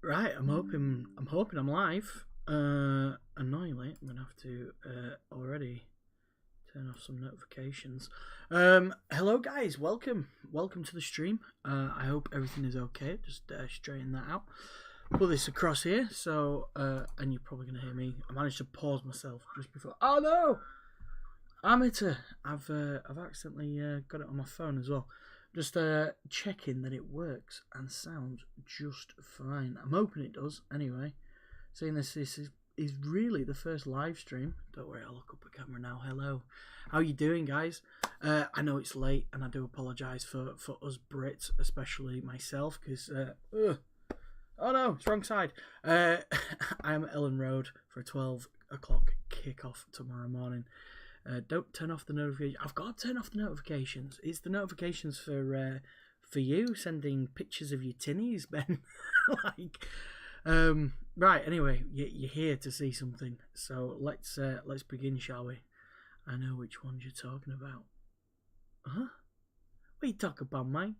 Right, I'm hoping I'm live. Annoyingly, I'm gonna have to already turn off some notifications. Hello guys, welcome to the stream. I hope everything is okay. Just straighten that out. Put this across here, so and you're probably gonna hear me. I managed to pause myself just before. Oh no, amateur! I've accidentally got it on my phone as well. Just checking that it works and sounds just fine. I'm hoping it does. Anyway, seeing this is really the first live stream. Don't worry, I'll look up the camera now. Hello, how you doing, guys? I know it's late, and I do apologise for us Brits, especially myself, because oh no, it's wrong side. I am at Ellen Road for a 12 o'clock kickoff tomorrow morning. Don't turn off the notifications. I've got to turn off the notifications. It's the notifications for you sending pictures of your tinnies, Ben. like, right. Anyway, you're here to see something, so let's begin, shall we? I know which ones you're talking about. Huh? What you talk about, mate?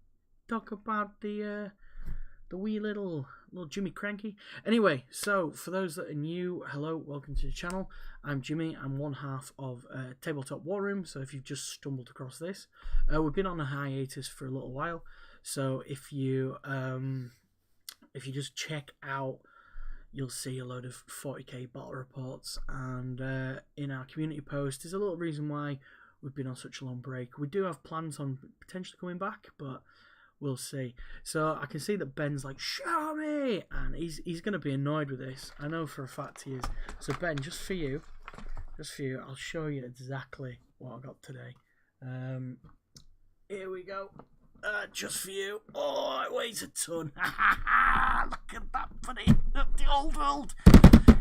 Talk about the wee little Jimmy Cranky. Anyway, so for those that are new, hello, welcome to the channel. I'm Jimmy. I'm one half of Tabletop War Room. So if you've just stumbled across this, we've been on a hiatus for a little while. So if you just check out, you'll see a load of 40k battle reports, and in our community post, there's a little reason why we've been on such a long break. We do have plans on potentially coming back, but we'll see. So I can see that Ben's like, show me! And he's going to be annoyed with this. I know for a fact he is. So Ben, just for you, I'll show you exactly what I got today. Here we go. Just for you. Oh, it weighs a ton. Look at that, buddy. The old world.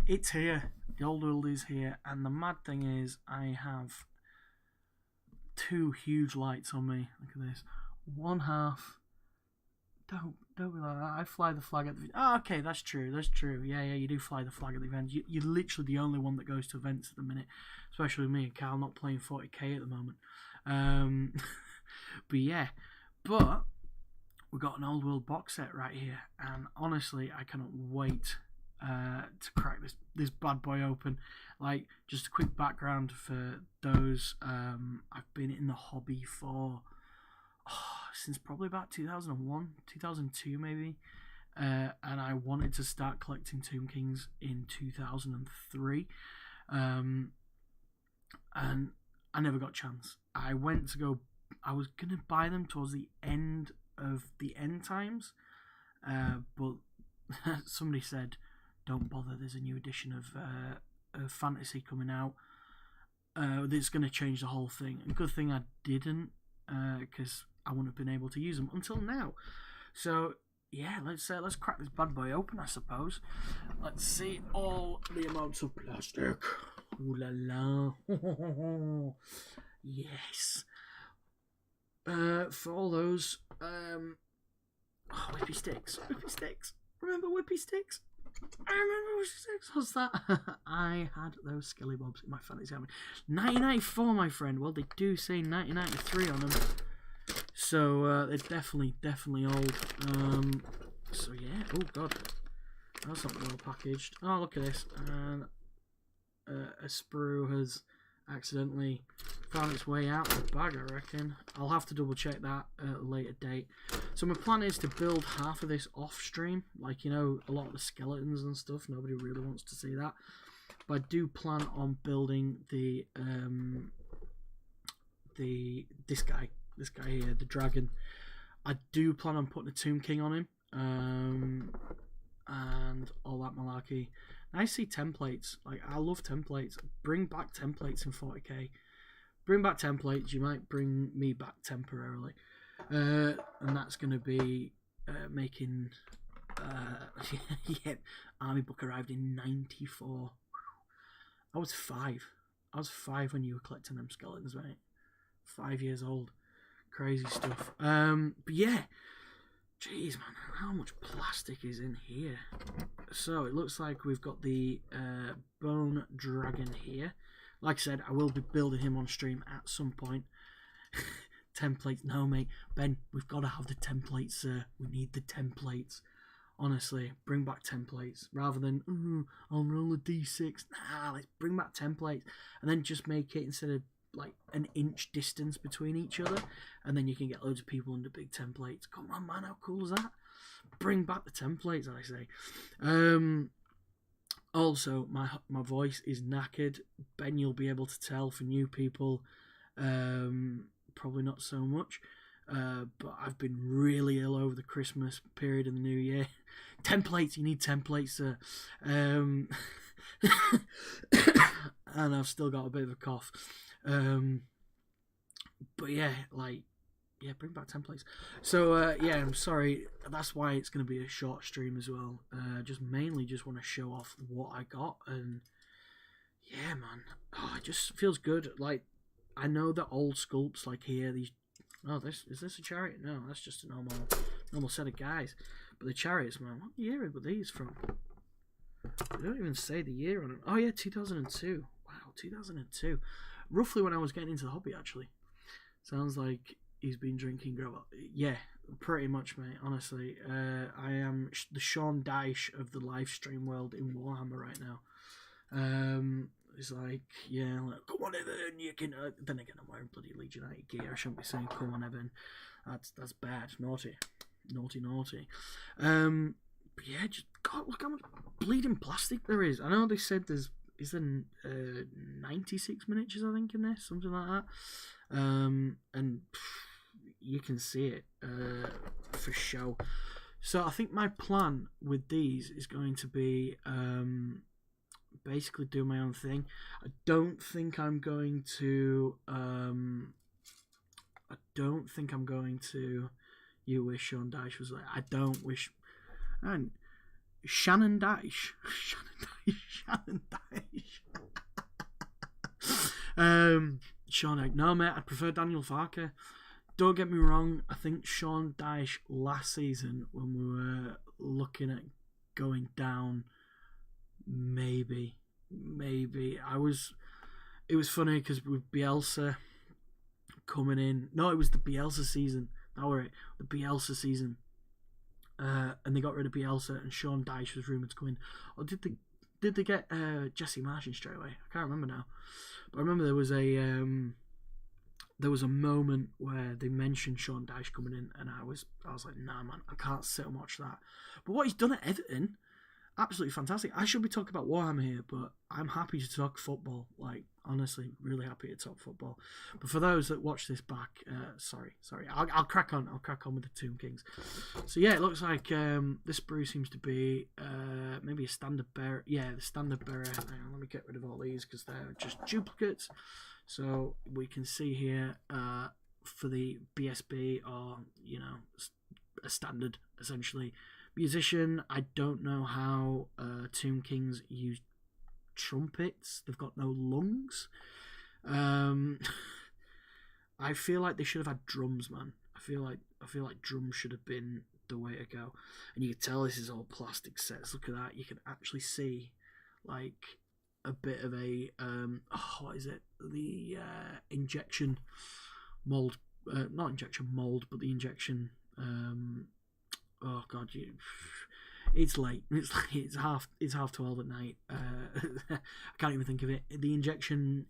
It's here. The old world is here. And the mad thing is, I have two huge lights on me. Look at this. One half. Don't be like that. I fly the flag at the. Oh, okay, that's true. Yeah, you do fly the flag at the event. You're literally the only one that goes to events at the minute, especially me and Carl not playing 40k at the moment. But yeah, we've got an old world box set right here, and honestly, I cannot wait to crack this bad boy open. Like, just a quick background for those. I've been in the hobby for. Since probably about 2001, 2002 maybe, and I wanted to start collecting Tomb Kings in 2003, and I never got a chance. I was going to buy them towards the end of the end times, but somebody said, don't bother, there's a new edition of Fantasy coming out that's going to change the whole thing. And good thing I didn't, because I wouldn't have been able to use them until now. So yeah, let's crack this bad boy open, I suppose. Let's see all the amounts of plastic. Ooh la la. Yes. For all those whippy sticks. Remember whippy sticks? I remember whippy sticks. What's that? I had those Skelly Bobs in my fantasy army. 1994, my friend. Well, they do say 1993 on them. So they're definitely old. So yeah. Oh god, that's not well packaged. Oh, look at this. And a sprue has accidentally found its way out of the bag, I reckon. I'll have to double check that at a later date. So my plan is to build half of this off stream, like, you know, a lot of the skeletons and stuff. Nobody really wants to see that, but I do plan on building this guy here, the dragon. I do plan on putting a Tomb King on him, and all that malarkey. And I see templates. Like, I love templates. Bring back templates in 40k. Bring back templates. You might bring me back temporarily, and that's going to be making. Yeah, Army book arrived in '94. I was 5. I was 5 when you were collecting them skeletons, mate. 5 years old. Crazy stuff. But yeah, jeez, man, how much plastic is in here? So it looks like we've got the bone dragon here. Like I said, I will be building him on stream at some point. Templates, no, mate. Ben, we've got to have the templates, sir. We need the templates. Honestly, bring back templates rather than I'll roll a d6. Nah, let's bring back templates and then just make it instead of like an inch distance between each other, and then you can get loads of people under big templates. Come on, man, how cool is that? Bring back the templates, I say. Also, my voice is knackered. Ben, you'll be able to tell. For new people, probably not so much. But I've been really ill over the Christmas period and the New Year. Templates, you need templates, sir. And I've still got a bit of a cough. But yeah, bring back templates. So yeah, I'm sorry. That's why it's going to be a short stream as well. Just mainly just want to show off what I got, and yeah, man, it just feels good. Like, I know that old sculpts like here, these. Oh, is this a chariot? No, that's just a normal set of guys. But the chariots, man, what year were these from? They don't even say the year on them. Oh yeah, 2002. Wow, 2002. Roughly when I was getting into the hobby, actually. Sounds like he's been drinking gravel. Yeah, pretty much, mate. Honestly, I am the Sean Dyche of the live stream world in Warhammer right now. It's like, yeah, like, come on, Evan, you can. Then again, I'm wearing bloody Legionite gear. I shouldn't be saying, come on, Evan. That's bad, naughty. But yeah, just God, look how much bleeding plastic there is. I know they said is there 96 miniatures, I think, in there, something like that. And you can see it for show. So I think my plan with these is going to be basically do my own thing. I don't think I'm going to. You wish Sean Dyche was like. I don't wish. And Shannon Dyche. Shannon Dyche. Sean, no, mate, I prefer Daniel Farker. Don't get me wrong, I think Sean Dyche last season, when we were looking at going down, maybe. It was funny because with Bielsa coming in, no, it was the Bielsa season, the Bielsa season, and they got rid of Bielsa and Sean Dyche was rumoured to come in. Or did they get Jesse Martin straight away? I can't remember now. But I remember there was a moment where they mentioned Sean Dyche coming in, and I was like, nah, man, I can't sit and watch that. But what he's done at Everton, absolutely fantastic. I should be talking about Warhammer here, but I'm happy to talk football. Like, honestly, really happy to talk football. But for those that watch this back, sorry, I'll crack on. I'll crack on with the Tomb Kings. So yeah, it looks like this brew seems to be maybe a standard bearer. Yeah, the standard bearer. Hang on, let me get rid of all these because they're just duplicates. So we can see here for the BSB, or a standard essentially. Musician, I don't know how Tomb Kings use trumpets. They've got no lungs. I feel like they should have had drums, man. I feel like drums should have been the way to go. And you can tell this is all plastic sets. Look at that. You can actually see like a bit of a what is it? The injection mold, not injection mold, but the injection. Oh God, it's late. It's half 12 at night. I can't even think of it. The injection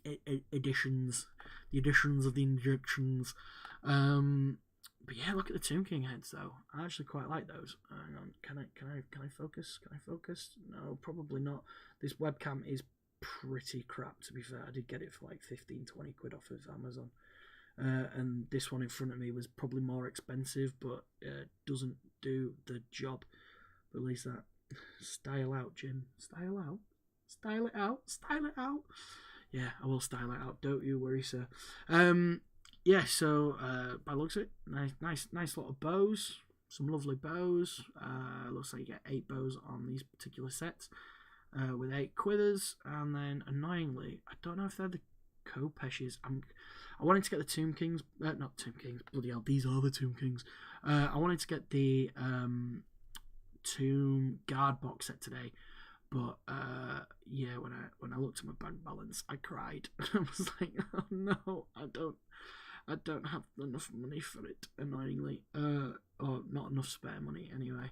editions, the editions of the injections. But yeah, look at the Tomb King heads though. I actually quite like those. Hang on, can I focus? Can I focus? No, probably not. This webcam is pretty crap, to be fair. I did get it for like 15-20 quid off of Amazon. And this one in front of me was probably more expensive, but doesn't do the job. But at least that. Style out, Jim. Style out. Style it out. Style it out. Yeah, I will style it out. Don't you worry, sir. Yeah. So by the looks of it, nice lot of bows. Some lovely bows. Looks like you get 8 bows on these particular sets, with 8 quithers, and then annoyingly, I don't know if they're the Kopeshes. I wanted to get the Tomb Kings, not Tomb Kings, bloody hell, these are the Tomb Kings. I wanted to get the Tomb Guard box set today, but yeah, when I looked at my bank balance, I cried. I was like, oh no, I don't have enough money for it, annoyingly, or not enough spare money anyway.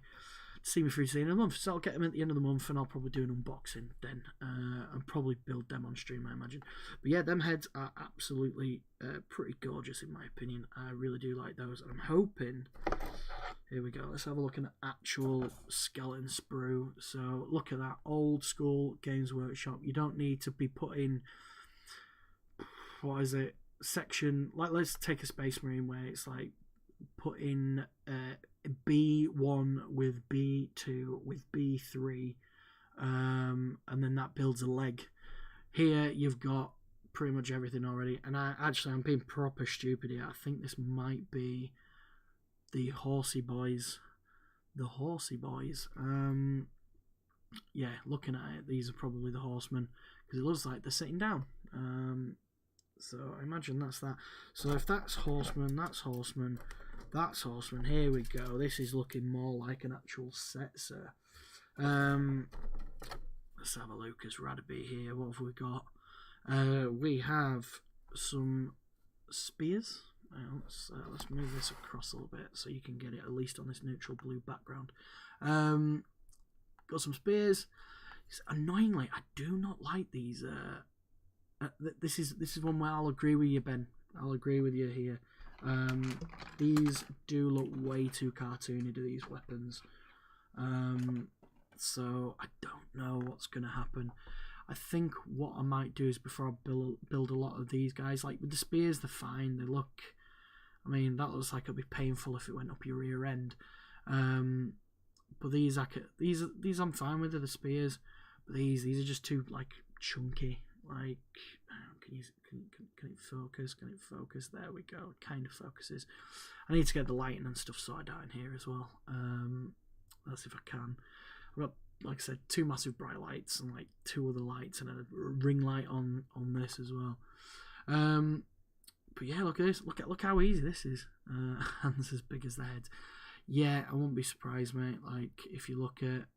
see me through to the end of the month. So I'll get them at the end of the month, and I'll probably do an unboxing then, and probably build them on stream, I imagine. But yeah, them heads are absolutely pretty gorgeous in my opinion. I really do like those, and I'm hoping. Here we go. Let's have a look at an actual skeleton sprue. So look at that old school Games Workshop. You don't need to be putting, what is it, section, like let's take a Space Marine where it's like put in B1 with B2 with B3, and then that builds a leg. Here you've got pretty much everything already, and I'm being proper stupid here. I think this might be the Horsey Boys. Yeah, looking at it, these are probably the Horsemen, because it looks like they're sitting down. So I imagine that's that. So if that's Horseman, that's Horseman, that's Horseman. Here we go. This is looking more like an actual set, sir. Let's have a look as Radaby here. What have we got? We have some spears. Let's move this across a little bit so you can get it at least on this neutral blue background. Got some spears. Annoyingly, I do not like these. This is one where I'll agree with you, Ben. I'll agree with you here. These do look way too cartoony to these weapons. So I don't know what's going to happen. I think what I might do is before I build a lot of these guys, like with the spears, they're fine. They look, I mean, that looks like it'll be painful if it went up your rear end. But these I'm fine with, the spears. But these are just too like chunky. Like, can it focus? Can it focus? There we go. It kind of focuses. I need to get the lighting and stuff sorted out in here as well. Let's see if I can. I've got, like I said, 2 massive bright lights and like 2 other lights and a ring light on this as well. But yeah, look at this. Look how easy this is. Hands as big as the head. Yeah, I won't be surprised, mate. Like if you look at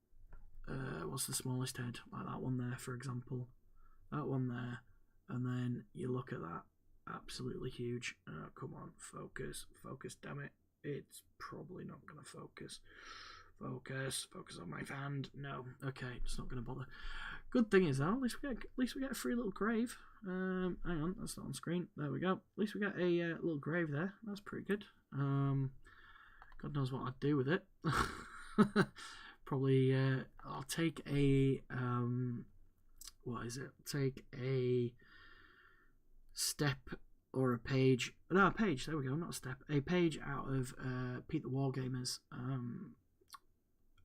what's the smallest head, like that one there, for example. That one there, and then you look at that, absolutely huge. Come on, focus, damn it. It's probably not going to focus. Focus on my hand. No, okay, it's not going to bother. Good thing is though, at least we get a free little grave. Hang on, that's not on screen. There we go. At least we get a little grave there. That's pretty good. God knows what I'd do with it. Probably, I'll take a what is it? Take a step or a page. No, a page. There we go. Not a step. A page out of Pete the Wargamer's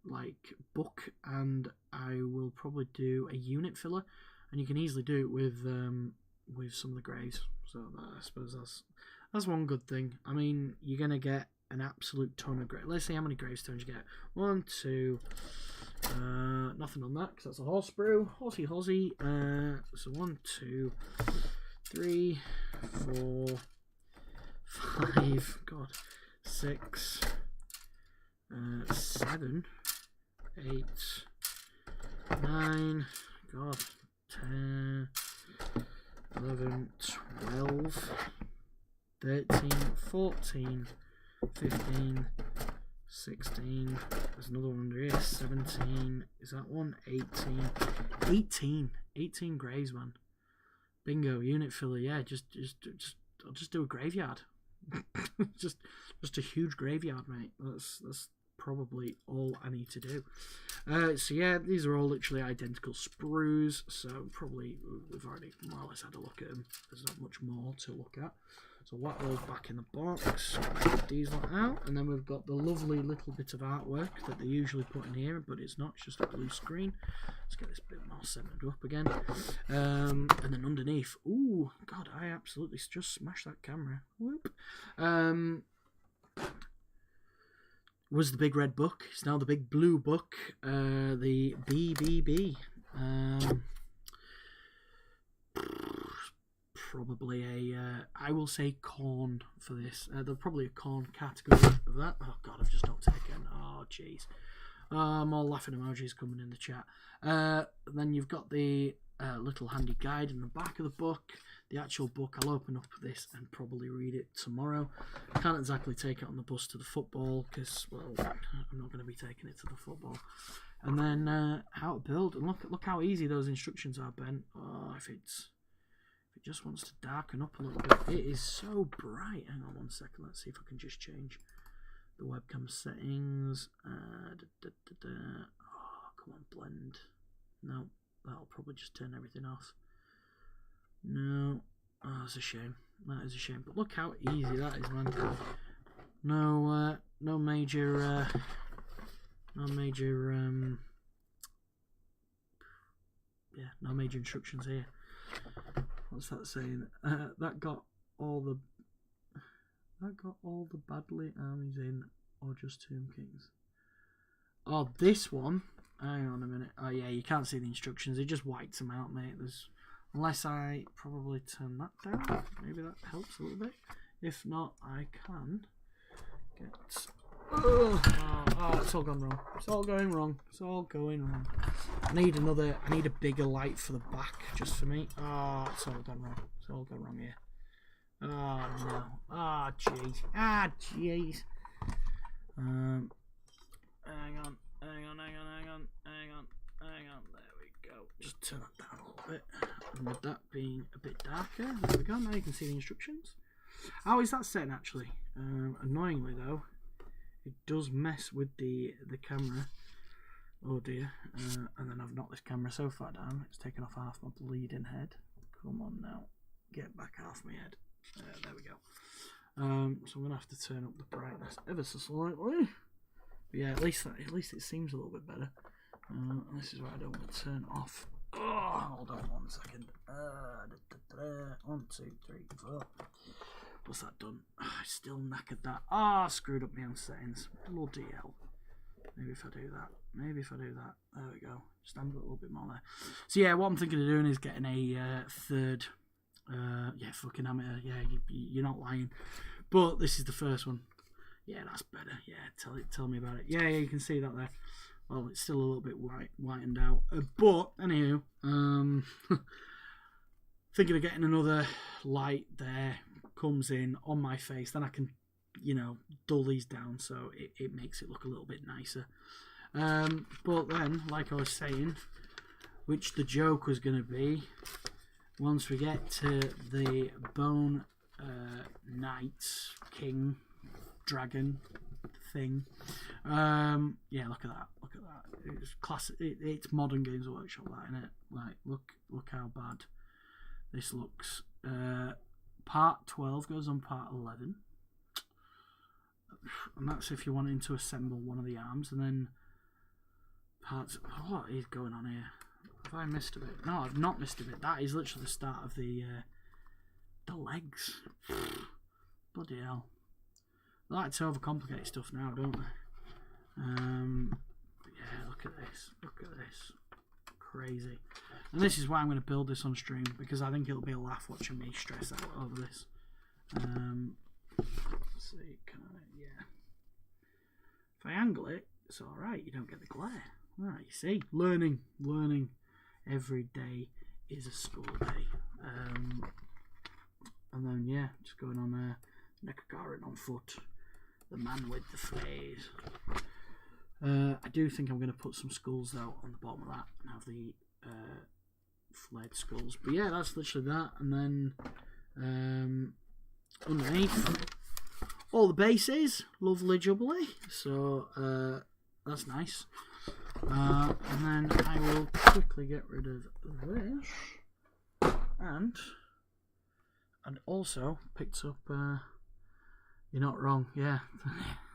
like book, and I will probably do a unit filler, and you can easily do it with some of the graves. So I suppose that's one good thing. I mean, you're gonna get an absolute ton of graves. Let's see how many gravestones you get. 1, 2. Nothing on that because that's a horse sprue. Horsey. So 1, 2, 3, 4, 5. God, 6, 7, 8, 9. God, 10, 11, 12, 13, 14, 15. 16. There's another one under here. 17. Is that one? 18. 18 graves, man. Bingo. Unit filler. Yeah. I'll just do a graveyard. just a huge graveyard, mate. That's probably all I need to do. So yeah, these are all literally identical sprues. So probably we've already more or less had a look at them. There's not much more to look at. So whack those back in the box, get these lot out, and then we've got the lovely little bit of artwork that they usually put in here, but it's not, it's just a blue screen. Let's get this bit more centered up again. And then underneath, ooh, God, I absolutely just smashed that camera. Whoop. Was the big red book, it's now the big blue book, the BBB. Probably I will say corn for this. There's probably a corn category of that. Oh God, I've just knocked it again. Oh jeez. More laughing emojis coming in the chat. Then you've got the little handy guide in the back of the book. the actual book, I'll open up this and probably read it tomorrow. I can't exactly take it on the bus to the football because, well, I'm not going to be taking it to the football. And then how to build. And look how easy those instructions are, Ben. Oh, if it just wants to darken up a little bit. It is so bright. Hang on one second. Let's see if I can just change the webcam settings. Oh, come on, blend. No, that'll probably just turn everything off. No, oh, that's a shame. That is a shame. But look how easy that is, man. No major, no major instructions here. What's that saying? That got all the badly armies in, or just Tomb Kings? Oh, this one. Hang on a minute. Oh yeah, you can't see the instructions. It just whites them out, mate. Unless I probably turn that down. Maybe that helps a little bit. If not, I can get... Oh, it's all gone wrong. It's all going wrong. It's all going wrong. I need a bigger light for the back, just for me. Oh, it's all gone wrong. It's all gone wrong here. Oh, no. Ah, jeez. Ah, jeez. Hang on. There we go. Just turn that down a little bit. And with that being a bit darker, there we go. Now you can see the instructions. How is that setting actually? Annoyingly though, it does mess with the camera. Oh dear. And then I've knocked this camera so far down, it's taken off half my bleeding head. Come on now. Get back half my head. There we go. So I'm going to have to turn up the brightness ever so slightly. But yeah, at least it seems a little bit better. This is why I don't want to turn off. Oh, hold on 1 second. 1, 2, 3, 4. What's that done? I still knackered that. Ah, screwed up my own settings. Bloody hell. Maybe if I do that. There we go. Just add a little bit more there. So yeah, what I'm thinking of doing is getting a third. Yeah, fucking amateur. Yeah, you're not lying. But this is the first one. Yeah, that's better. Yeah, tell me about it. Yeah, you can see that there. Well, it's still a little bit whitened out. But anywho, thinking of getting another light there. Comes in on my face, then I can, dull these down so it makes it look a little bit nicer. But then, like I was saying, which the joke was going to be, once we get to the Bone Knight King Dragon thing, yeah, look at that. It's classic. It's modern Games Workshop, that, isn't it? Like, look how bad this looks. Part 12 goes on part 11, and that's if you're wanting to assemble one of the arms. And then parts. What is going on here? Have I missed a bit? No, I've not missed a bit. That is literally the start of the legs. Bloody hell! They like to overcomplicate stuff now, don't they? But yeah, look at this. Crazy. And this is why I'm going to build this on stream, because I think it'll be a laugh watching me stress out over this. Let's see, yeah. If I angle it, it's alright, you don't get the glare. Alright, you see, learning. Every day is a school day. And then, yeah, just going on there, Nekagarin on foot, the man with the flays. I do think I'm going to put some skulls though on the bottom of that and have the flared skulls. But yeah, that's literally that. And then underneath, all the bases, lovely jubbly. So that's nice. And then I will quickly get rid of this. And also picked up. You're not wrong. Yeah,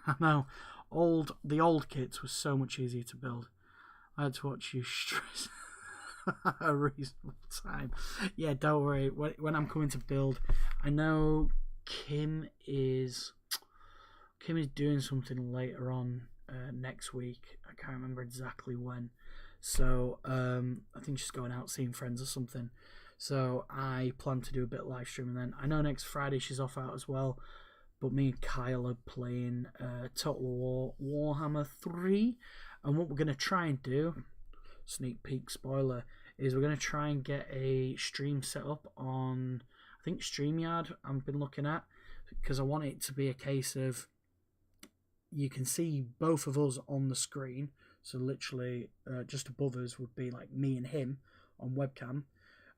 I know. The old kits were so much easier to build. I had to watch you stress a reasonable time. Yeah, don't worry. When I'm coming to build, I know Kim is doing something later on next week. I can't remember exactly when. So I think she's going out seeing friends or something. So I plan to do a bit of live stream, and then I know next Friday she's off out as well. But me and Kyle are playing Total War Warhammer 3. And what we're going to try and do, sneak peek spoiler, is we're going to try and get a stream set up on think StreamYard I've been looking at, because I want it to be a case of you can see both of us on the screen. So literally just above us would be like me and him on webcam.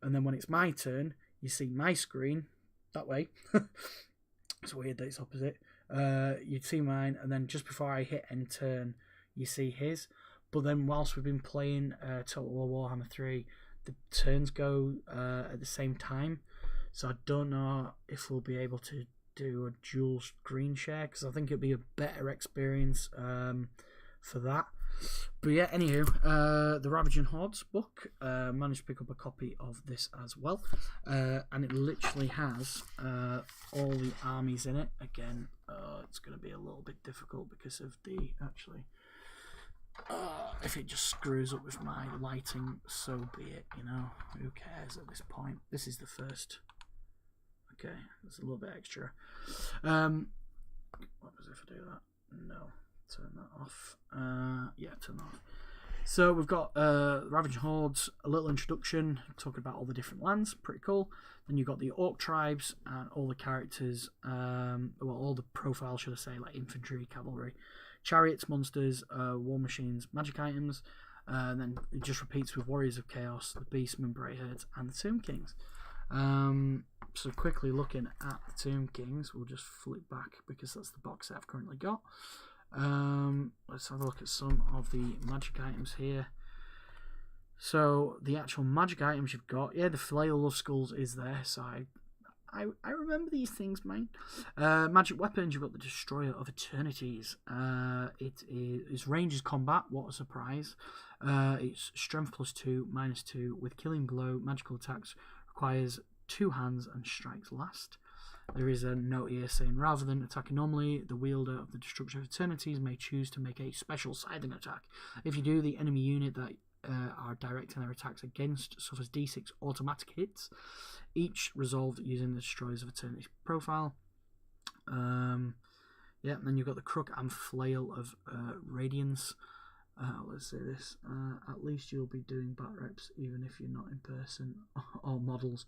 And then when it's my turn, you see my screen that way. It's weird that it's opposite. You'd see mine, and then just before I hit end turn, you see his. But then whilst we've been playing Total War Warhammer 3, the turns go at the same time. So I don't know if we'll be able to do a dual screen share, because I think it'd be a better experience for that. But yeah, anywho, the Ravaging Hordes book, managed to pick up a copy of this as well, and it literally has all the armies in it. Again, it's going to be a little bit difficult because of the, actually, if it just screws up with my lighting, so be it, you know, who cares at this point. This is the first. Okay, there's a little bit extra. What was if I do that? No. Turn that off. Yeah, turn that off. So we've got Ravaging Hordes, a little introduction, talking about all the different lands, pretty cool. Then you've got the Orc tribes and all the characters, well, all the profiles, should I say, like infantry, cavalry, chariots, monsters, war machines, magic items. And then it just repeats with Warriors of Chaos, the Beastmen, Brayherds, and the Tomb Kings. So quickly looking at the Tomb Kings, we'll just flip back because that's the box set I've currently got. Let's have a look at some of the magic items here. So the actual magic items you've got, yeah, the Flail of Skulls is there, so I remember these things, mate. Magic weapons, you've got the Destroyer of Eternities. It is ranges combat, what a surprise. It's strength +2, -2 with killing blow, magical attacks, requires 2 hands and strikes last. There is a note here saying, rather than attacking normally, the wielder of the Destruction of Eternities may choose to make a special scything attack. If you do, the enemy unit that are directing their attacks against suffers d6 automatic hits, each resolved using the Destroyers of Eternity profile. Yeah, and then you've got the Crook and Flail of Radiance. Let's say this, at least you'll be doing bat reps even if you're not in person or models.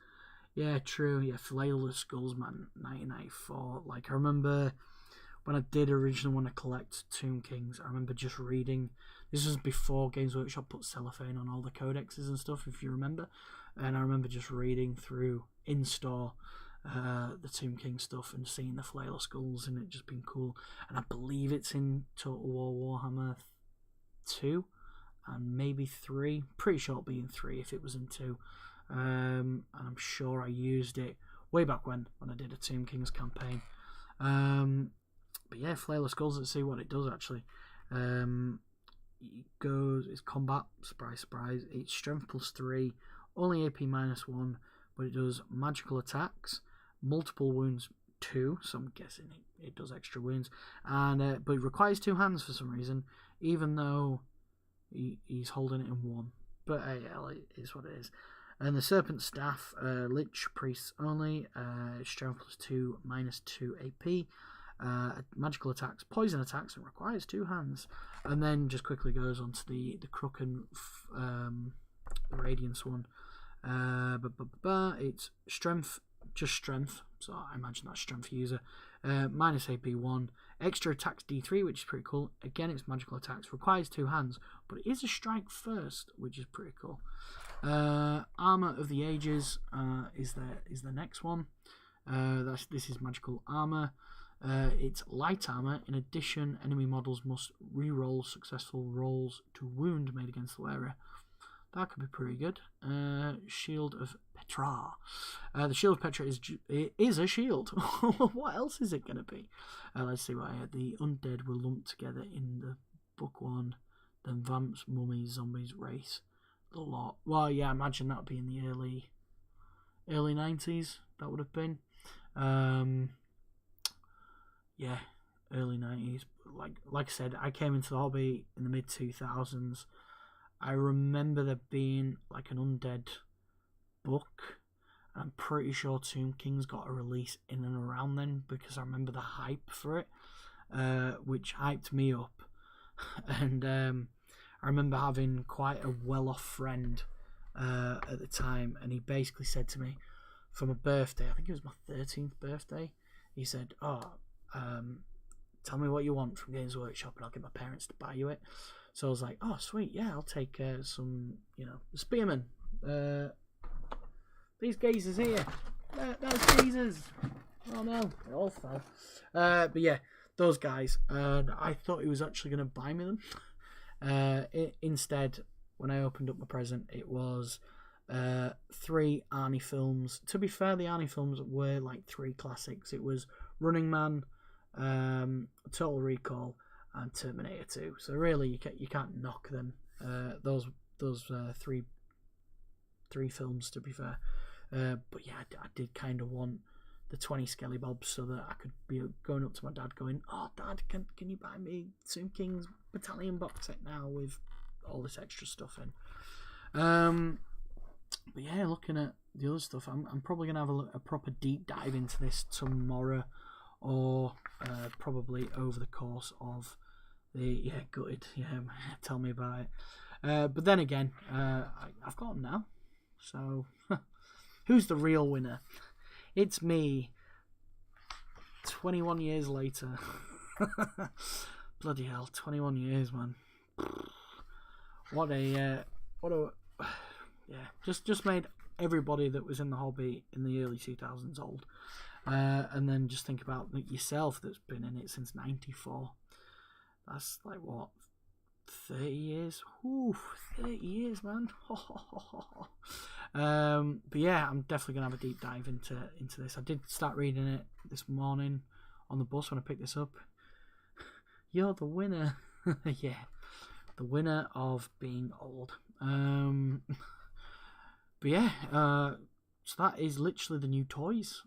Yeah, true. Yeah, Flail of Skulls, man, 1994. Like, I remember when I did originally want to collect Tomb Kings, I remember just reading. This was before Games Workshop put cellophane on all the codexes and stuff, if you remember. And I remember just reading through in store the Tomb King stuff and seeing the Flail of Skulls and it just being cool. And I believe it's in Total War Warhammer 2 and maybe 3. Pretty sure it'll be in 3 if it was in 2. And I'm sure I used it way back when I did a Tomb Kings campaign. But yeah, Flail of Skulls, let's see what it does actually. It's combat, surprise, surprise. It's strength +3, only AP -1, but it does magical attacks, multiple wounds 2, so I'm guessing it does extra wounds, and but it requires 2 hands for some reason, even though he's holding it in 1. But yeah, it is what it is. And the Serpent Staff, Lich Priests only, strength +2, -2 AP, magical attacks, poison attacks, and requires 2 hands. And then just quickly goes on to the Crook and the Radiance one. It's strength, just strength, so I imagine that's strength user. -AP1, extra attacks D3, which is pretty cool. Again, it's magical attacks, requires 2 hands, but it is a strike first, which is pretty cool. Armor of the Ages is the next one. This is magical armor. It's light armor. In addition, enemy models must re-roll successful rolls to wound made against the wearer. That could be pretty good. Shield of Petra. The Shield of Petra is a shield. What else is it going to be? Let's see what the undead were lumped together in the book 1. Then vamps, mummies, zombies, race. A lot. Well, yeah, I imagine that would be in the early 90s. That would have been. Yeah, early 90s. Like I said, I came into the hobby in the mid 2000s. I remember there being like an undead book. I'm pretty sure Tomb Kings got a release in and around then because I remember the hype for it, which hyped me up. And I remember having quite a well-off friend at the time, and he basically said to me, for my birthday. I think it was my 13th birthday. He said, "Oh, tell me what you want from Games Workshop, and I'll get my parents to buy you it." So I was like, "Oh, sweet, yeah, I'll take some, spearmen. These geezers here. Those geezers. Oh no, they all fell." But yeah, those guys. And I thought he was actually going to buy me them. Instead, when I opened up my present, it was 3 Arnie films. To be fair, the Arnie films were like 3 classics. It was Running Man, Total Recall, and Terminator 2. So really, you can't knock them. Those three films, to be fair. But yeah, I did kind of want the 20 Skelly Bobs so that I could be going up to my dad going, "Oh, Dad, can you buy me Tomb King's Battalion box set now with all this extra stuff in?" But yeah, looking at the other stuff, I'm probably going to have a proper deep dive into this tomorrow, or probably over the course of the gutted. Yeah, tell me about it. But then again, I've got them now. So who's the real winner? It's me. 21 years later. Bloody hell, 21 years, man. What a yeah, just made everybody that was in the hobby in the early 2000s old. And then just think about yourself that's been in it since 94. That's like what, 30 years? Ooh, 30 years, man. But yeah, I'm definitely gonna have a deep dive into this. I did start reading it this morning on the bus when I picked this up. You're the winner. Yeah, the winner of being old. But yeah, so that is literally the new toys.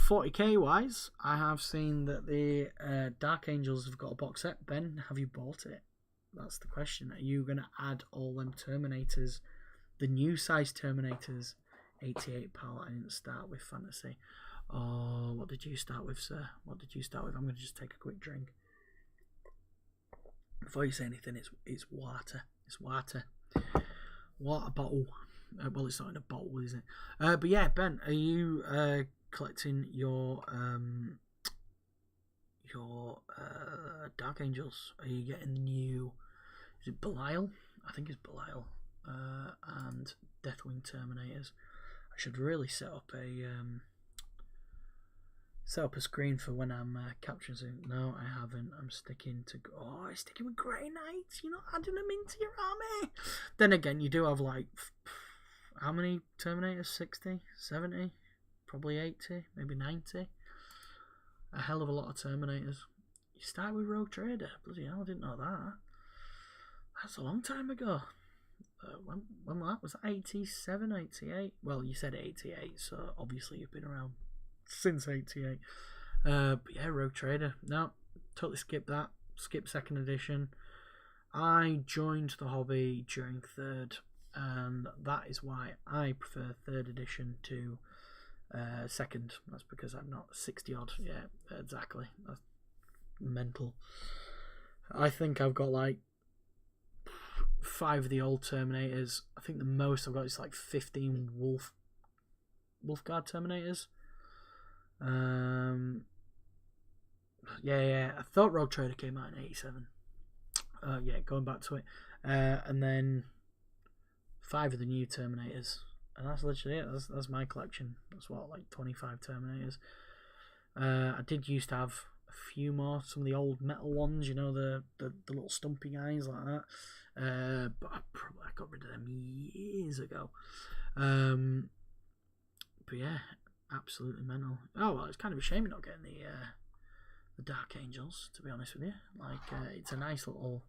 40k wise, I have seen that the Dark Angels have got a box set. Ben, have you bought it? That's the question. Are you going to add all them Terminators, the new size Terminators? 88 pal. I didn't start with fantasy. Oh, what did you start with, sir? What did you start with? I'm going to just take a quick drink. Before you say anything, it's water. It's water. Water bottle. Well, it's not in a bottle, is it? But yeah, Ben, are you collecting your Dark Angels? Are you getting the new? Is it Belial? I think it's Belial. And Deathwing Terminators. I should really set up a screen for when I'm capturing something. No, I haven't. I'm sticking with Grey Knights. You're not adding them into your army. Then again, you do have like how many Terminators? 60, 70, probably 80, maybe 90. A hell of a lot of Terminators. You start with Rogue Trader. Bloody hell, I didn't know that. That's a long time ago. When was that? Was that 87, 88? Well, you said 88, so obviously you've been around since 88. But yeah, Rogue Trader. No, totally skip that. Skip second edition. I joined the hobby during third, and that is why I prefer third edition to second. That's because I'm not 60 odd. Yeah, exactly. That's mental. I think I've got like 5 of the old Terminators. I think the most I've got is like 15 Wolfguard Terminators. Yeah. I thought Rogue Trader came out in 87. Yeah, going back to it. And then 5 of the new Terminators. And that's literally it. That's my collection. That's what, like 25 Terminators. I did used to have a few more, some of the old metal ones, the little stumpy guys like that. But I got rid of them years ago. But yeah, absolutely mental. Oh well, it's kind of a shame not getting the Dark Angels, to be honest with you. Like it's a nice little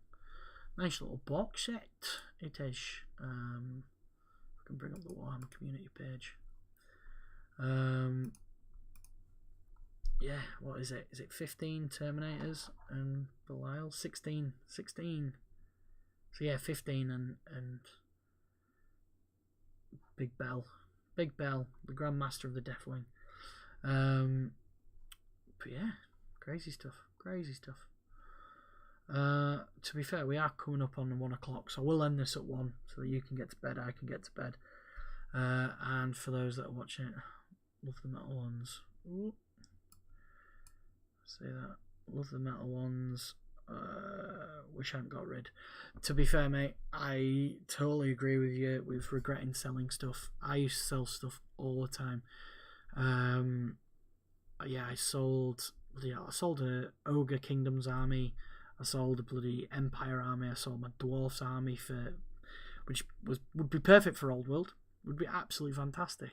box set. It is. I can bring up the Warhammer community page. Yeah, what is it? Is it 15 Terminators and Belial? 16. So yeah, 15 and Big Bell, the Grandmaster of the Deathwing. But yeah, crazy stuff. To be fair, we are coming up on 1 o'clock, so we'll end this at 1 so that you can get to bed, I can get to bed. And for those that are watching it, love the metal ones. Ooh. Say that. Love the metal ones. Wish I hadn't got rid. To be fair, mate, I totally agree with you with regretting selling stuff. I used to sell stuff all the time. Yeah, I sold a Ogre Kingdom's army. I sold a bloody Empire army. I sold my Dwarfs army which would be perfect for Old World. Would be absolutely fantastic.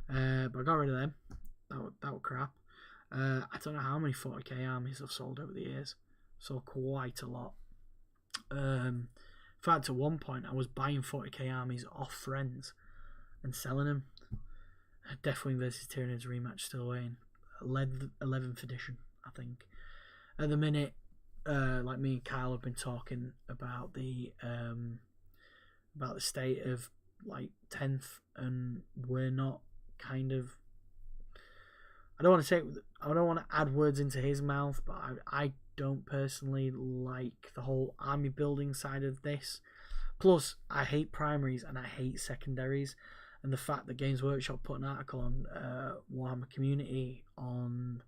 But I got rid of them. That was crap. I don't know how many 40k armies I've sold over the years. Sold quite a lot. In fact, at one point I was buying 40k armies off friends and selling them. Definitely versus Tyranids rematch still waiting. 11th edition, I think. At the minute, like me and Kyle have been talking about the state of like 10th, and we're not kind of. I don't want to add words into his mouth, but I don't personally like the whole army building side of this. Plus, I hate primaries and I hate secondaries. And the fact that Games Workshop put an article on Warhammer Community on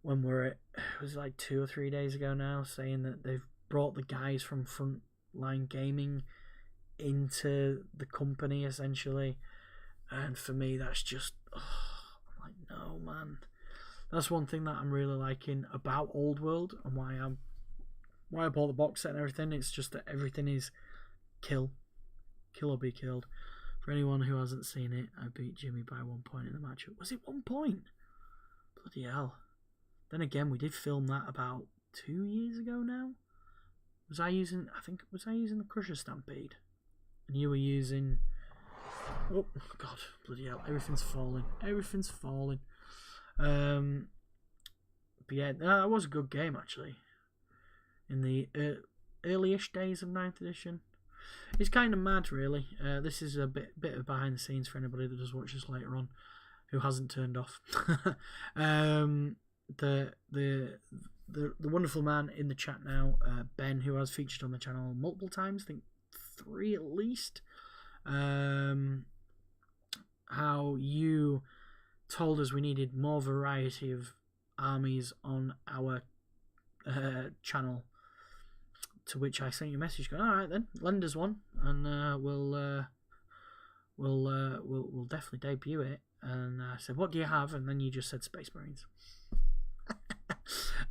when it was like 2 or 3 days ago now, saying that they've brought the guys from Frontline Gaming into the company essentially. And for me, that's just I'm like, no, man. That's one thing that I'm really liking about Old World, and why I bought the box set and everything. It's just that everything is kill or be killed. For anyone who hasn't seen it, I beat Jimmy by 1 point in the matchup. Was it 1 point? Bloody hell. Then again, we did film that about 2 years ago now. Was I using the Crusher Stampede? And you were using... Oh, God. Bloody hell. Everything's falling. But yeah, that was a good game, actually. In the early-ish days of 9th edition. It's kind of mad, really. This is a bit of behind the scenes for anybody that does watch this later on, who hasn't turned off. The wonderful man in the chat now, Ben, who has featured on the channel multiple times, I think 3 at least. How you told us we needed more variety of armies on our channel. To which I sent you a message going, all right then, lend us one, and we'll definitely debut it. And I said, what do you have? And then you just said Space Marines.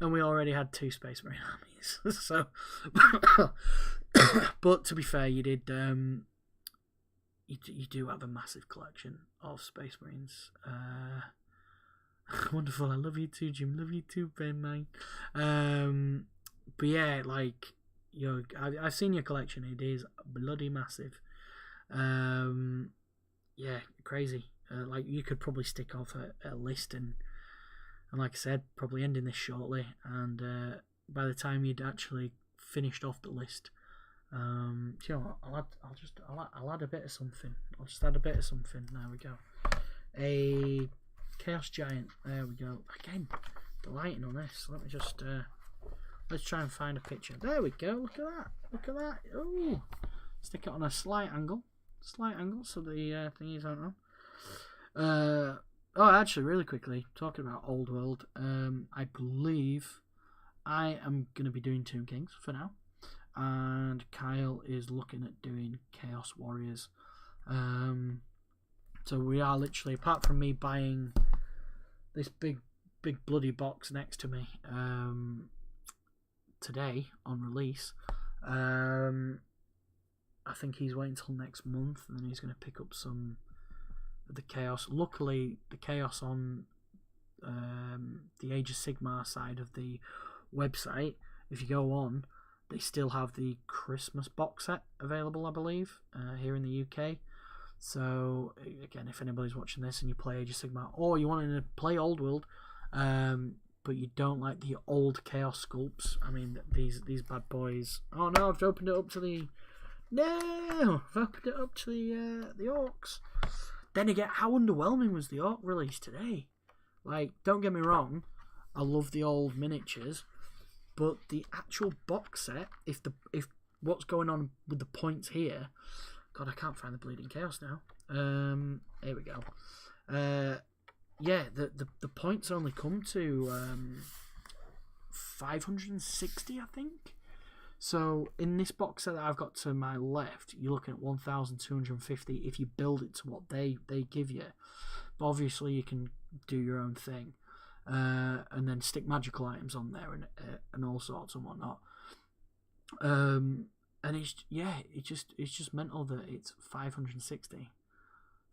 And we already had 2 Space Marine armies. So, but to be fair, you did. You do have a massive collection of Space Marines. Wonderful. I love you too, Jim. Love you too, Ben, mate. But yeah, like. I've seen your collection. It is bloody massive. Yeah, crazy. Like you could probably stick off a list, and like I said, probably ending this shortly. And by the time you'd actually finished off the list, you know, I'll add a bit of something. I'll just add a bit of something. There we go. A Chaos Giant. There we go. Again, the lighting on this. Let me just. Let's try and find a picture. There we go. Look at that. Look at that. Oh, stick it on a slight angle. So the thingies aren't on. Oh, actually, really quickly, talking about Old World. I believe I am going to be doing Tomb Kings for now, and Kyle is looking at doing Chaos Warriors. So we are literally, apart from me buying this big bloody box next to me. Today on release, I think he's waiting until next month, and then he's going to pick up some of the Chaos. Luckily, the Chaos on the Age of Sigmar side of the website, if you go on, they still have the Christmas box set available, I believe, here in the UK. So again, if anybody's watching this and you play Age of Sigmar, or you want to play Old World, but you don't like the old Chaos sculpts. I mean, these bad boys. Oh no, I've opened it up to the. No, I've opened it up to the orcs. Then again, how underwhelming was the orc release today? Like, don't get me wrong, I love the old miniatures, but the actual box set, if what's going on with the points here, God, I can't find the bleeding chaos now. Here we go. Yeah, the points only come to 560, I think. So in this box set that I've got to my left, you're looking at 1,250 if you build it to what they give you. But obviously you can do your own thing, and then stick magical items on there and all sorts and whatnot. And it's just mental that it's 560. I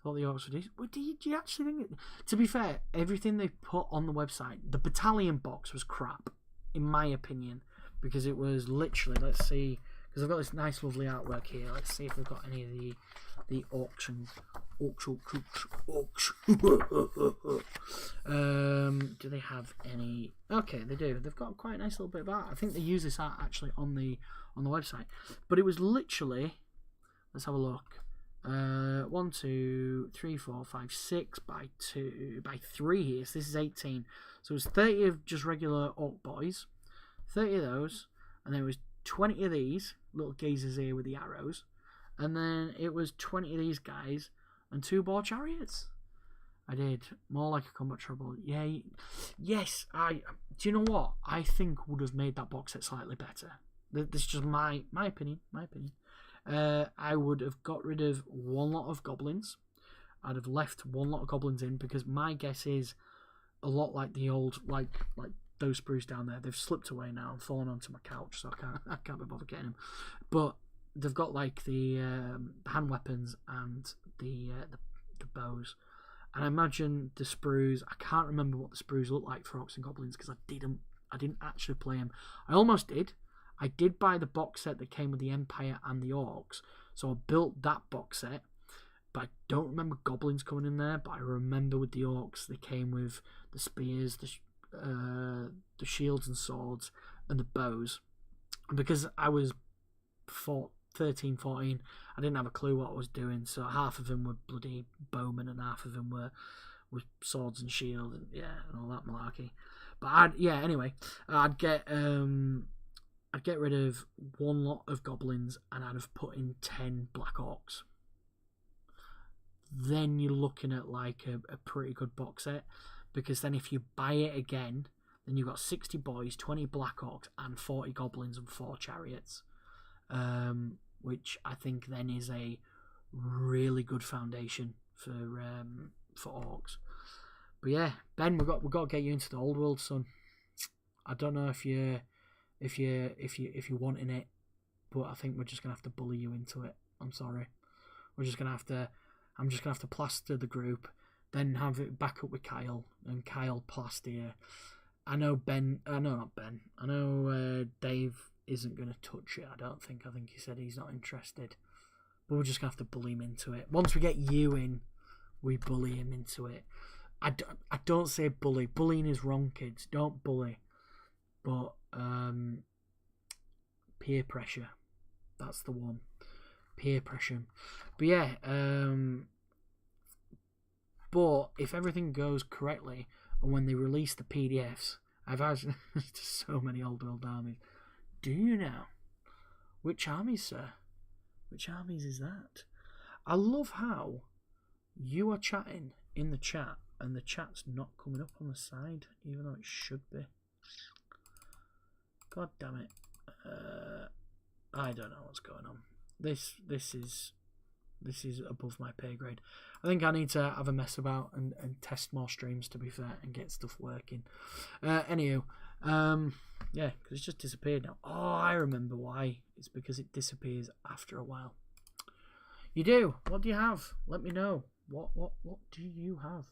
thought the orcs were decent. But do you actually think it? To be fair, everything they put on the website, the battalion box was crap, in my opinion. Because it was literally, let's see, because I've got this nice lovely artwork here. Let's see if we've got any of the auction. Do they have any? Okay, they do. They've got quite a nice little bit of art. I think they use this art actually on the website. But it was literally, let's have a look. 1, 2, 3, 4, 5, 6 by 3 here. So this is 18. So it was 30 of just regular orc boys. 30 of those, and then it was 20 of these little geezers here with the arrows, and then it was 20 of these guys and 2 boar chariots. I did more like a combat trouble. Yeah, yes. Do you know what? I think would have made that box set slightly better. This is just my opinion. I would have got rid of one lot of goblins. I'd have left one lot of goblins in because my guess is a lot like the old like those sprues down there. They've slipped away now and fallen onto my couch, so I can't be bothered getting them. But they've got like the hand weapons and the bows. And I imagine the sprues. I can't remember what the sprues look like for orcs and goblins because I didn't actually play them. I almost did. I did buy the box set that came with the Empire and the orcs, so I built that box set. But I don't remember goblins coming in there. But I remember with the orcs, they came with the spears, the shields and swords, and the bows. And because I was 13, 14, I didn't have a clue what I was doing. So half of them were bloody bowmen, and half of them were swords and shield, and and all that malarkey. But anyway, I'd get rid of one lot of goblins, and I'd have put in 10 black orcs. Then you're looking at like a pretty good box set, because then if you buy it again, then you've got 60 boys, 20 black orcs, and 40 goblins and 4 chariots, which I think then is a really good foundation for orcs. But yeah, Ben, we've got to get you into the old world, son. I don't know if you're wanting it, but I think we're just gonna have to bully you into it. I'm sorry. I'm just gonna have to plaster the group, then have it back up with Kyle, and Kyle plaster you. I know Dave isn't gonna touch it. I think he said he's not interested. But we're just gonna have to bully him into it. Once we get you in, we bully him into it. I don't say bully. Bullying is wrong, kids. Don't bully. But peer pressure. That's the one. Peer pressure. But yeah, but if everything goes correctly, and when they release the PDFs, I've had so many old world armies. Do you know which armies, sir? Which armies is that? I love how you are chatting in the chat, and the chat's not coming up on the side, even though it should be. God damn it! I don't know what's going on. This is above my pay grade. I think I need to have a mess about and test more streams, to be fair, and get stuff working. Anywho, yeah, because it's just disappeared now. Oh, I remember why. It's because it disappears after a while. You do. What do you have? Let me know. What do you have?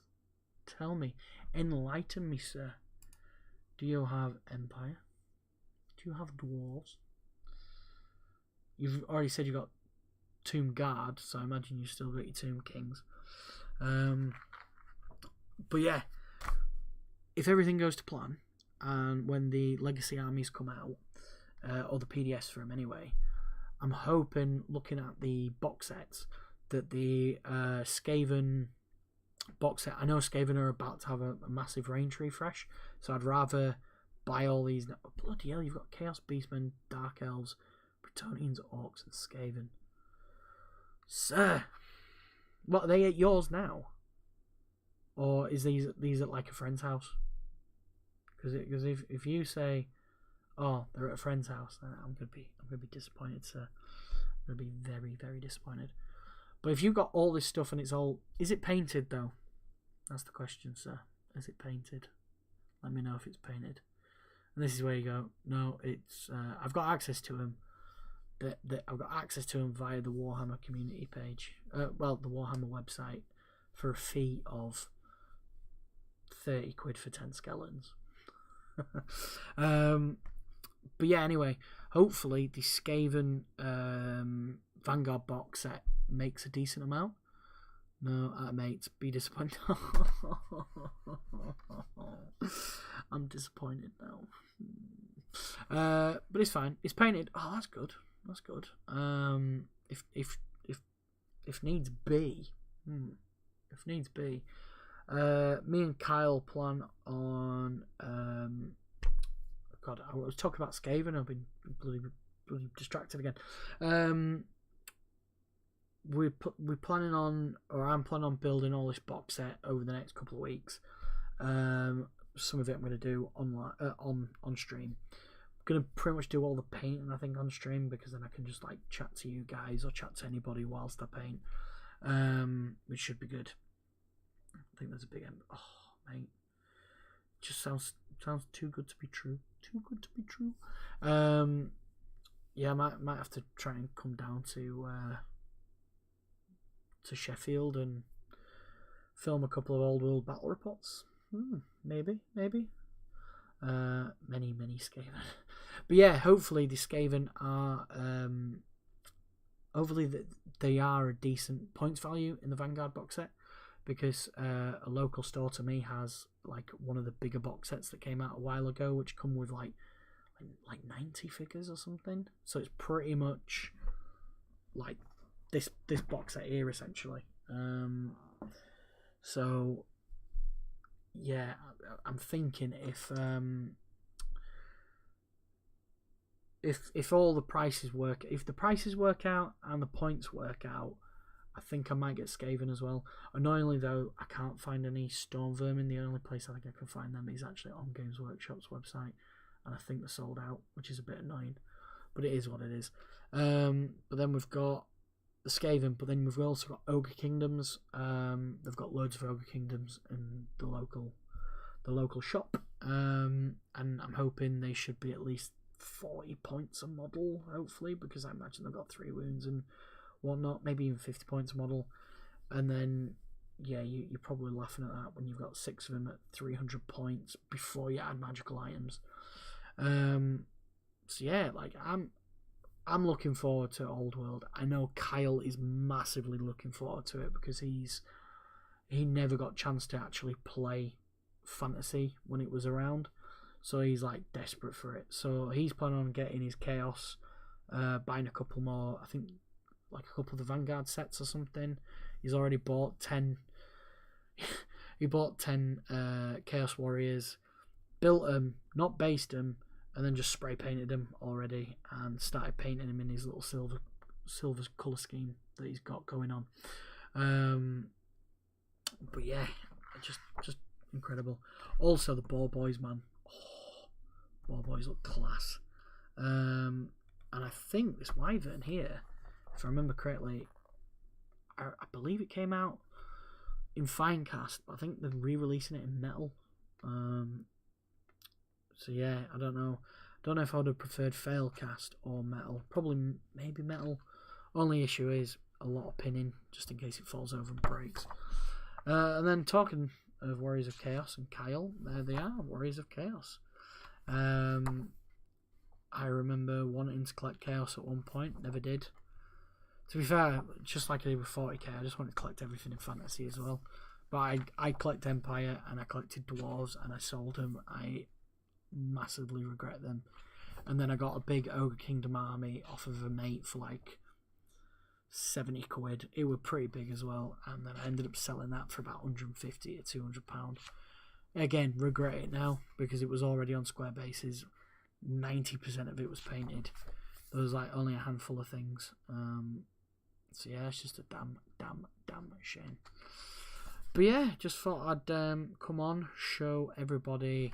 Tell me. Enlighten me, sir. Do you have Empire? Do you have Dwarves? You've already said you got Tomb Guard, so I imagine you've still got your Tomb Kings. But yeah, if everything goes to plan, and when the Legacy armies come out, or the PDFs for them anyway, I'm hoping, looking at the box sets, that the Skaven box set, I know Skaven are about to have a massive range refresh, so I'd rather buy all these. Oh, bloody hell, you've got Chaos Beastmen, Dark Elves, Bretonnians, Orcs, and Skaven. Sir, what are they at yours now? Or is these at like a friend's house? Because if you say, oh, they're at a friend's house, then I'm gonna be disappointed, sir. I'm gonna be very, very disappointed. But if you've got all this stuff and it's all, is it painted though? That's the question, sir. Is it painted? Let me know if it's painted. And this is where you go, no, it's I've got access to them. I've got access to them via the Warhammer community page. Well, the Warhammer website for a fee of 30 quid for 10 skeletons. But yeah, anyway, hopefully the Skaven Vanguard box set makes a decent amount. No, mates, be disappointed. I'm disappointed now. But it's fine. It's painted. Oh, that's good. That's good. If needs be, if needs be, me and Kyle plan on. God, I was talking about Skaven. I've been bloody distracted again. We're planning on, or I'm planning on building all this box set over the next couple of weeks. Some of it I'm going to do online, on stream. I'm going to pretty much do all the painting, I think, on stream, because then I can just like chat to you guys or chat to anybody whilst I paint, which should be good. I think there's a big end. Oh, mate, just sounds too good to be true. Too good to be true. Yeah, I might have to try and come down to Sheffield and film a couple of old world battle reports. Maybe. Many Skaven. But yeah, hopefully the Skaven are hopefully they are a decent points value in the Vanguard box set, because a local store to me has like one of the bigger box sets that came out a while ago, which come with like 90 figures or something. So it's pretty much like this box set here essentially. So yeah, I'm thinking if all the prices work, if the prices work out and the points work out, I think I might get Skaven as well. Annoyingly though, I can't find any Storm Vermin. The only place I think I can find them is actually on Games Workshop's website, and I think they're sold out, which is a bit annoying, but it is what it is. But then we've got the Skaven, but then we've also got Ogre Kingdoms. They've got loads of Ogre Kingdoms in the local shop, and I'm hoping they should be at least 40 points a model, hopefully, because I imagine they've got 3 wounds and whatnot, maybe even 50 points a model. And then yeah, you're probably laughing at that when you've got 6 of them at 300 points before you add magical items. So yeah, like I'm looking forward to Old World. I know Kyle is massively looking forward to it, because he never got a chance to actually play Fantasy when it was around, so he's like desperate for it. So he's planning on getting his Chaos, buying a couple more, I think like a couple of the Vanguard sets or something. He's already bought 10 he bought 10 Chaos Warriors, built them, not based them, and then just spray painted them already and started painting them in his little silver colour scheme that he's got going on. But yeah, just incredible. Also the Boar Boys, man. Oh, Boar Boys look class. And I think this Wyvern here, if I remember correctly, I believe it came out in Finecast, but I think they're re-releasing it in metal. So yeah, I don't know if I would have preferred Failcast or metal. Probably maybe metal. Only issue is a lot of pinning, just in case it falls over and breaks. And then talking of Warriors of Chaos and Kyle, there they are, Warriors of Chaos. I remember wanting to collect Chaos at one point, never did. To be fair, just like I did with 40k, I just wanted to collect everything in Fantasy as well. But I collect Empire and I collected Dwarves and I sold them. I massively regret them. And then I got a big Ogre Kingdom army off of a mate for like 70 quid. It was pretty big as well, and then I ended up selling that for about 150 or 200 pound. Again, regret it now, because it was already on square bases. 90% of it was painted. There was like only a handful of things. So yeah, it's just a damn shame. But yeah, just thought I'd come on, show everybody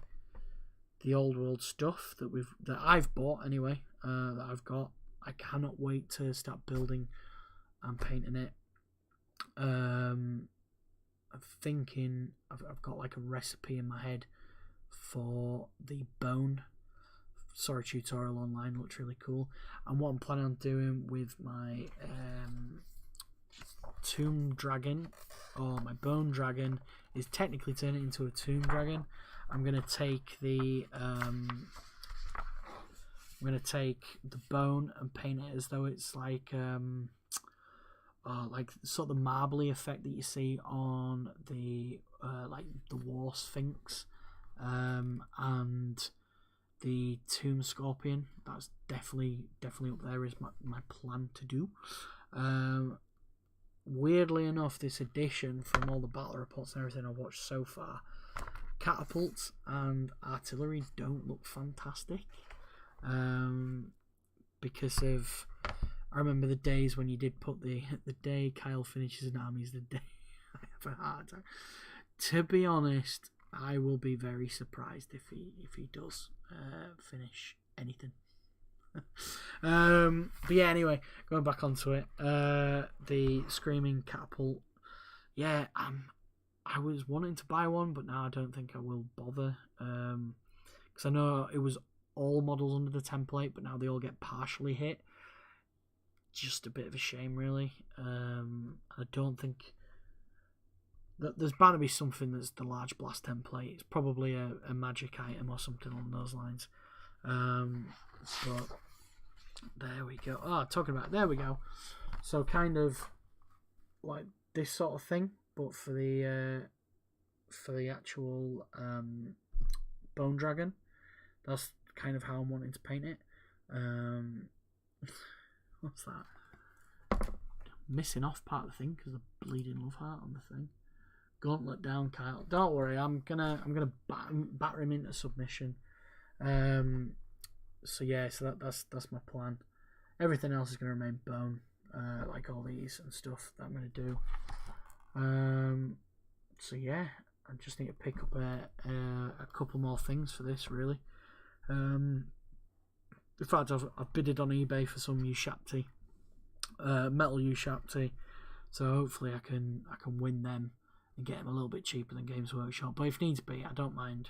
the old world stuff that I've bought anyway. That I've got. I cannot wait to start building and painting it. I'm thinking I've got like a recipe in my head for the bone. Saw a tutorial online, looked really cool. And what I'm planning on doing with my tomb dragon, or my bone dragon, is technically turn it into a tomb dragon. I'm gonna take the bone and paint it as though it's like sort of the marbly effect that you see on the like the war sphinx, and the tomb scorpion. That's definitely up there, is my plan to do. Weirdly enough, this edition, from all the battle reports and everything I've watched so far, catapults and artillery don't look fantastic. Because of, I remember the days when you did put the day Kyle finishes an army is the day I have a heart attack. To be honest, I will be very surprised if he does finish anything. But yeah, anyway, going back onto it, the screaming catapult. Yeah, I was wanting to buy one, but now I don't think I will bother. Because I know it was all models under the template, but now they all get partially hit. Just a bit of a shame, really. I don't think that there's bound to be something that's the large blast template. It's probably a magic item or something along those lines. But there we go. Talking about, there we go. So kind of like this sort of thing, but for the actual bone dragon. That's kind of how I'm wanting to paint it. What's that? Missing off part of the thing because the bleeding love heart on the thing. Gauntlet down, Kyle. Don't worry, I'm gonna batter him into submission. So yeah, so that's my plan. Everything else is gonna remain bone, like all these and stuff that I'm gonna do. So yeah, I just need to pick up a couple more things for this, really. In fact, I've bidded on eBay for some Ushapti, metal Ushapti, so hopefully I can win them and get them a little bit cheaper than Games Workshop. But if needs be, I don't mind.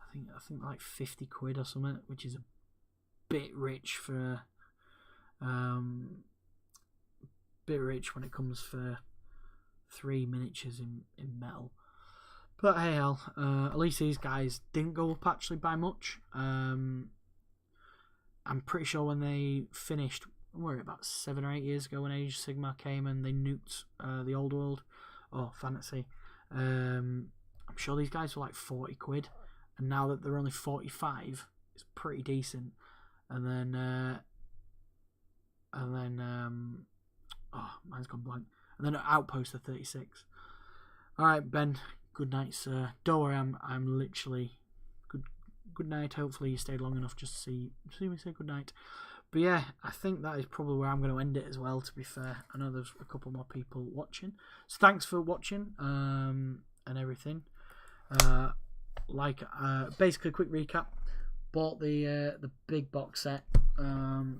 I think like 50 quid or something, which is a bit rich for bit rich when it comes for 3 miniatures in metal. But hey hell, at least these guys didn't go up actually by much. I'm pretty sure when they finished, about 7 or 8 years ago, when Age of Sigmar came and they nuked the old world, or fantasy, I'm sure these guys were like 40 quid, and now that they're only 45, it's pretty decent. And then mine's gone blank. And then Outpost are 36. All right, Ben. Good night, sir. Don't worry, I'm literally good night. Hopefully you stayed long enough just to see me say good night. But yeah, I think that is probably where I'm going to end it as well, to be fair. I know there's a couple more people watching, so thanks for watching and everything. Basically, a quick recap. Bought the big box set of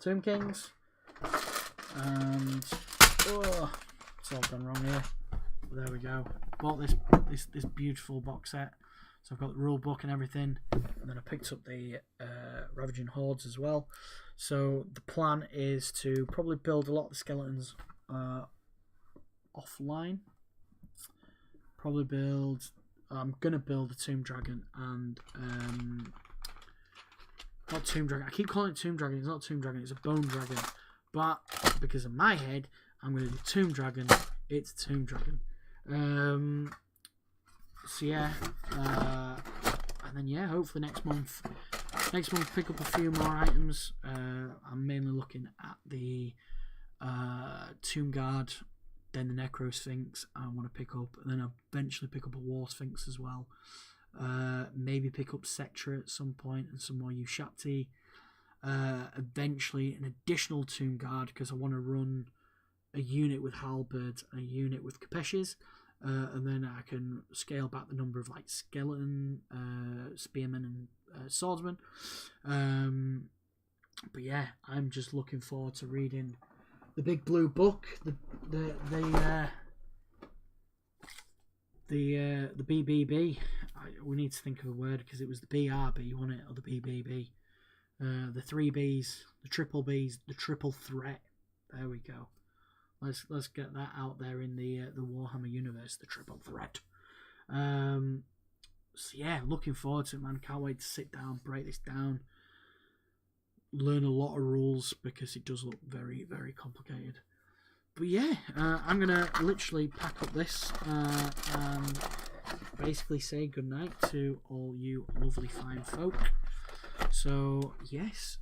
Tomb Kings, and it's all gone wrong here. There we go. Bought this beautiful box set. So I've got the rule book and everything, and then I picked up the Ravaging Hordes as well. So the plan is to probably build a lot of the skeletons offline. I'm gonna build a Tomb Dragon and not Tomb Dragon. I keep calling it Tomb Dragon. It's not Tomb Dragon. It's a Bone Dragon. But because in my head, I'm gonna do Tomb Dragon. It's Tomb Dragon. So yeah, and then yeah, hopefully next month pick up a few more items. I'm mainly looking at the Tomb Guard, then the Necro Sphinx I want to pick up, and then eventually pick up a War Sphinx as well. Maybe pick up Sectra at some point and some more Ushapti. Eventually an additional Tomb Guard, because I want to run a unit with halberds and a unit with Capeshes, and then I can scale back the number of like skeleton, spearmen, and swordsmen. But yeah, I'm just looking forward to reading the big blue book, the BBB. We need to think of a word, because it was the BRB, wasn't it, or the BBB? The 3Bs, the triple Bs, the triple threat. There we go. Let's get that out there in the Warhammer universe, the triple threat. So yeah, looking forward to it, man. Can't wait to sit down, break this down, learn a lot of rules, because it does look very, very complicated. But yeah, I'm gonna literally pack up this and basically say goodnight to all you lovely fine folk. So yes,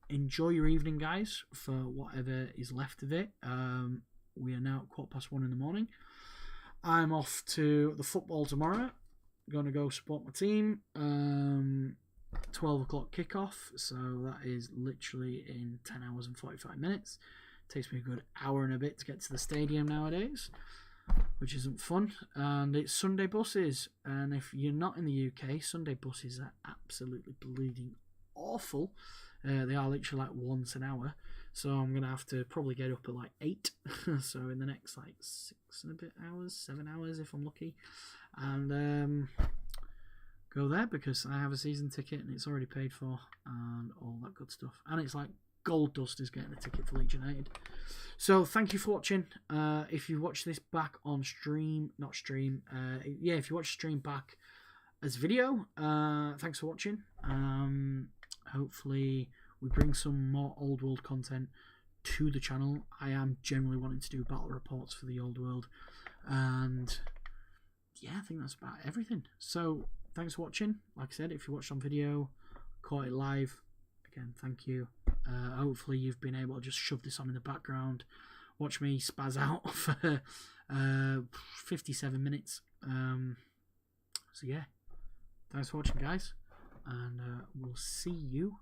enjoy your evening, guys, for whatever is left of it. We are now at 1:15 in the morning. I'm off to the football tomorrow. Gonna go support my team. 12 o'clock kickoff, so that is literally in 10 hours and 45 minutes. Takes me a good hour and a bit to get to the stadium nowadays, which isn't fun. And it's Sunday buses, and if you're not in the UK, Sunday buses are absolutely bleeding awful. They are literally like once an hour, so I'm gonna have to probably get up at like 8 so in the next like 6 and a bit hours, 7 hours if I'm lucky, and go there, because I have a season ticket and it's already paid for and all that good stuff. And it's like gold dust is getting a ticket for Leeds United. So thank you for watching. If you watch this back on stream, if you watch the stream back as video, thanks for watching. Hopefully we bring some more old world content to the channel. I am generally wanting to do battle reports for the old world, and yeah, I think that's about everything. So thanks for watching. Like I said, if you watched on video, caught it live, again, thank you. Hopefully you've been able to just shove this on in the background, watch me spaz out for 57 minutes. So yeah, thanks for watching, guys, and we'll see you